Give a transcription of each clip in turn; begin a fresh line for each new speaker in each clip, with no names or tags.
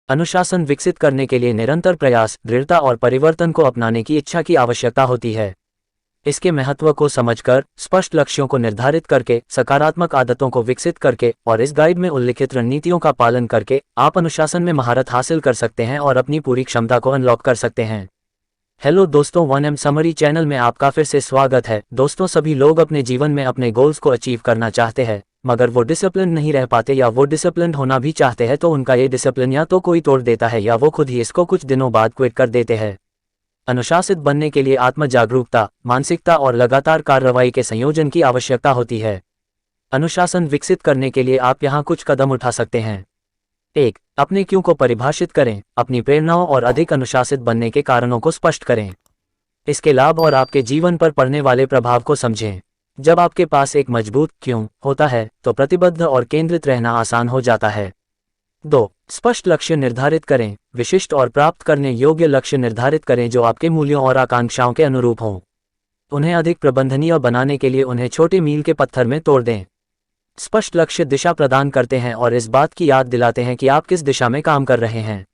अनुशासन विकसित करने के लिए निरंतर प्रयास, दृढ़ता और परिवर्तन को अपनाने की इच्छा की आवश्यकता होती है। इसके महत्व को समझकर, स्पष्ट लक्ष्यों को निर्धारित करके, सकारात्मक आदतों को विकसित करके और इस गाइड में उल्लिखित रणनीतियों का पालन करके आप अनुशासन में महारत हासिल कर सकते हैं और अपनी पूरी क्षमता को अनलॉक कर सकते हैं। हेलो दोस्तों, 1M समरी चैनल में आपका फिर से स्वागत है। दोस्तों, सभी लोग अपने जीवन में अपने गोल्स को अचीव करना चाहते हैं, मगर वो डिसिप्लिन नहीं रह पाते, या वो डिसिप्लिन होना भी चाहते हैं तो उनका ये डिसिप्लिन या तो कोई तोड़ देता है या वो खुद ही इसको कुछ दिनों बाद क्विट कर देते हैं। अनुशासित बनने के लिए आत्म जागरूकता, मानसिकता और लगातार कार्रवाई के संयोजन की आवश्यकता होती है। अनुशासन विकसित करने के लिए आप यहाँ कुछ कदम उठा सकते हैं। 1. अपने क्यों को परिभाषित करें। अपनी प्रेरणाओं और अधिक अनुशासित बनने के कारणों को स्पष्ट करें। इसके लाभ और आपके जीवन पर पड़ने वाले प्रभाव को समझें। जब आपके पास एक मजबूत क्यों होता है तो प्रतिबद्ध और केंद्रित रहना आसान हो जाता है। 2. स्पष्ट लक्ष्य निर्धारित करें। विशिष्ट और प्राप्त करने योग्य लक्ष्य निर्धारित करें जो आपके मूल्यों और आकांक्षाओं के अनुरूप हों। उन्हें अधिक प्रबंधनीय बनाने के लिए उन्हें छोटे मील के पत्थर में तोड़ दें। स्पष्ट लक्ष्य दिशा प्रदान करते हैं और इस बात की याद दिलाते हैं कि आप किस दिशा में काम कर रहे हैं।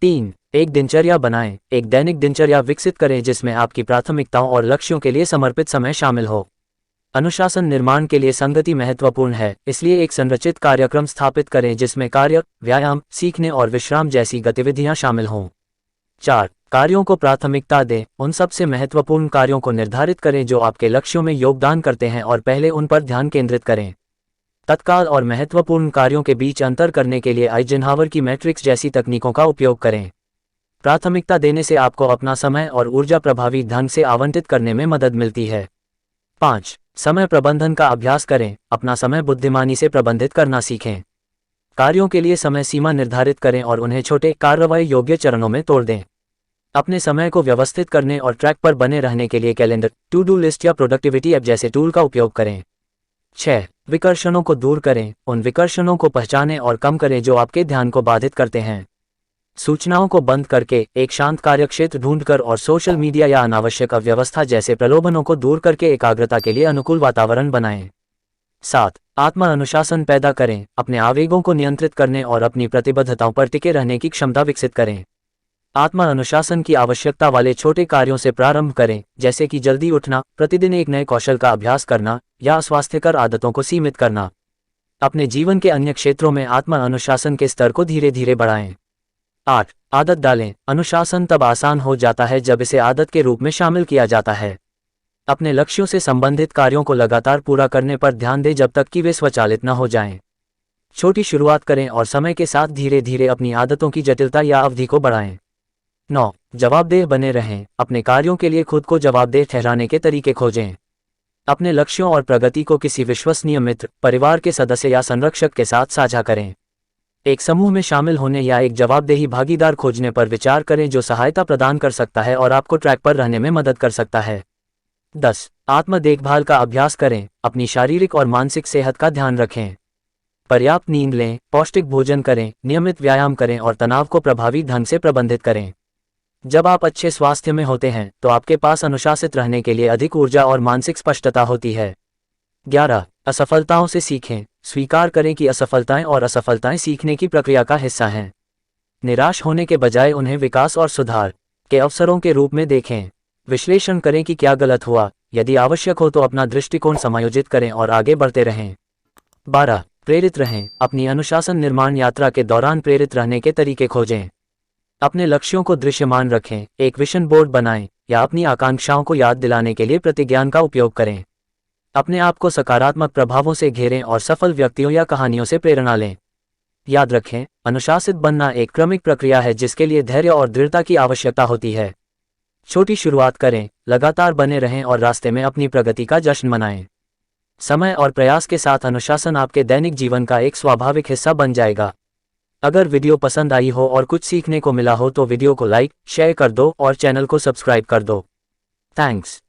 3. एक दिनचर्या बनाएं। एक दैनिक दिनचर्या विकसित करें जिसमें आपकी प्राथमिकताओं और लक्ष्यों के लिए समर्पित समय शामिल हो। अनुशासन निर्माण के लिए संगति महत्वपूर्ण है, इसलिए एक संरचित कार्यक्रम स्थापित करें जिसमें कार्य, व्यायाम, सीखने और विश्राम जैसी गतिविधियां शामिल हों। 4. कार्यों को प्राथमिकता दें। उन सबसे महत्वपूर्ण कार्यों को निर्धारित करें जो आपके लक्ष्यों में योगदान करते हैं और पहले उन पर ध्यान केंद्रित करें। तत्काल और महत्वपूर्ण कार्यों के बीच अंतर करने के लिए आइजनहावर की मैट्रिक्स जैसी तकनीकों का उपयोग करें। प्राथमिकता देने से आपको अपना समय और ऊर्जा प्रभावी ढंग से आवंटित करने में मदद मिलती है। 5. समय प्रबंधन का अभ्यास करें। अपना समय बुद्धिमानी से प्रबंधित करना सीखें। कार्यों के लिए समय सीमा निर्धारित करें और उन्हें छोटे, कार्रवाई योग्य चरणों में तोड़ दें। अपने समय को व्यवस्थित करने और ट्रैक पर बने रहने के लिए कैलेंडर, टू डू लिस्ट या प्रोडक्टिविटी ऐप जैसे टूल का उपयोग करें। 6. विकर्षणों को दूर करें। उन विकर्षणों को पहचानें और कम करें जो आपके ध्यान को बाधित करते हैं। सूचनाओं को बंद करके, एक शांत कार्यक्षेत्र ढूंढकर और सोशल मीडिया या अनावश्यक अव्यवस्था जैसे प्रलोभनों को दूर करके एकाग्रता के लिए अनुकूल वातावरण बनाएं। 7. आत्म अनुशासन पैदा करें। अपने आवेगों को नियंत्रित करने और अपनी प्रतिबद्धताओं पर टिके रहने की क्षमता विकसित करें। आत्म अनुशासन की आवश्यकता वाले छोटे कार्यों से प्रारंभ करें, जैसे कि जल्दी उठना, प्रतिदिन एक नए कौशल का अभ्यास करना या अस्वास्थ्यकर आदतों को सीमित करना। अपने जीवन के अन्य क्षेत्रों में आत्म अनुशासन के स्तर को धीरे धीरे बढ़ाएं। 8. आदत डालें। अनुशासन तब आसान हो जाता है जब इसे आदत के रूप में शामिल किया जाता है। अपने लक्ष्यों से संबंधित कार्यों को लगातार पूरा करने पर ध्यान दें जब तक कि वे स्वचालित न हो जाएं। छोटी शुरुआत करें और समय के साथ धीरे धीरे अपनी आदतों की जटिलता या अवधि को बढ़ाएं। 9. जवाबदेह बने रहें। अपने कार्यों के लिए खुद को जवाबदेह ठहराने के तरीके खोजें। अपने लक्ष्यों और प्रगति को किसी विश्वसनीय मित्र, परिवार के सदस्य या संरक्षक के साथ साझा करें। एक समूह में शामिल होने या एक जवाबदेही भागीदार खोजने पर विचार करें जो सहायता प्रदान कर सकता है और आपको ट्रैक पर रहने में मदद कर सकता है। 10. आत्म देखभाल का अभ्यास करें। अपनी शारीरिक और मानसिक सेहत का ध्यान रखें। पर्याप्त नींद लें, पौष्टिक भोजन करें, नियमित व्यायाम करें और तनाव को प्रभावी ढंग से प्रबंधित करें। जब आप अच्छे स्वास्थ्य में होते हैं तो आपके पास अनुशासित रहने के लिए अधिक ऊर्जा और मानसिक स्पष्टता होती है। 11. असफलताओं से सीखें। स्वीकार करें कि असफलताएं और असफलताएं सीखने की प्रक्रिया का हिस्सा हैं। निराश होने के बजाय उन्हें विकास और सुधार के अवसरों के रूप में देखें। विश्लेषण करें कि क्या गलत हुआ, यदि आवश्यक हो तो अपना दृष्टिकोण समायोजित करें और आगे बढ़ते रहें। 12. प्रेरित रहें। अपनी अनुशासन निर्माण यात्रा के दौरान प्रेरित रहने के तरीके खोजें। अपने लक्ष्यों को दृश्यमान रखें, एक विजन बोर्ड बनाएं या अपनी आकांक्षाओं को याद दिलाने के लिए प्रतिज्ञान का उपयोग करें। अपने आप को सकारात्मक प्रभावों से घेरें और सफल व्यक्तियों या कहानियों से प्रेरणा लें। याद रखें, अनुशासित बनना एक क्रमिक प्रक्रिया है जिसके लिए धैर्य और दृढ़ता की आवश्यकता होती है। छोटी शुरुआत करें, लगातार बने रहें और रास्ते में अपनी प्रगति का जश्न मनाएं। समय और प्रयास के साथ अनुशासन आपके दैनिक जीवन का एक स्वाभाविक हिस्सा बन जाएगा। अगर वीडियो पसंद आई हो और कुछ सीखने को मिला हो तो वीडियो को लाइक, शेयर कर दो और चैनल को सब्सक्राइब कर दो। थैंक्स।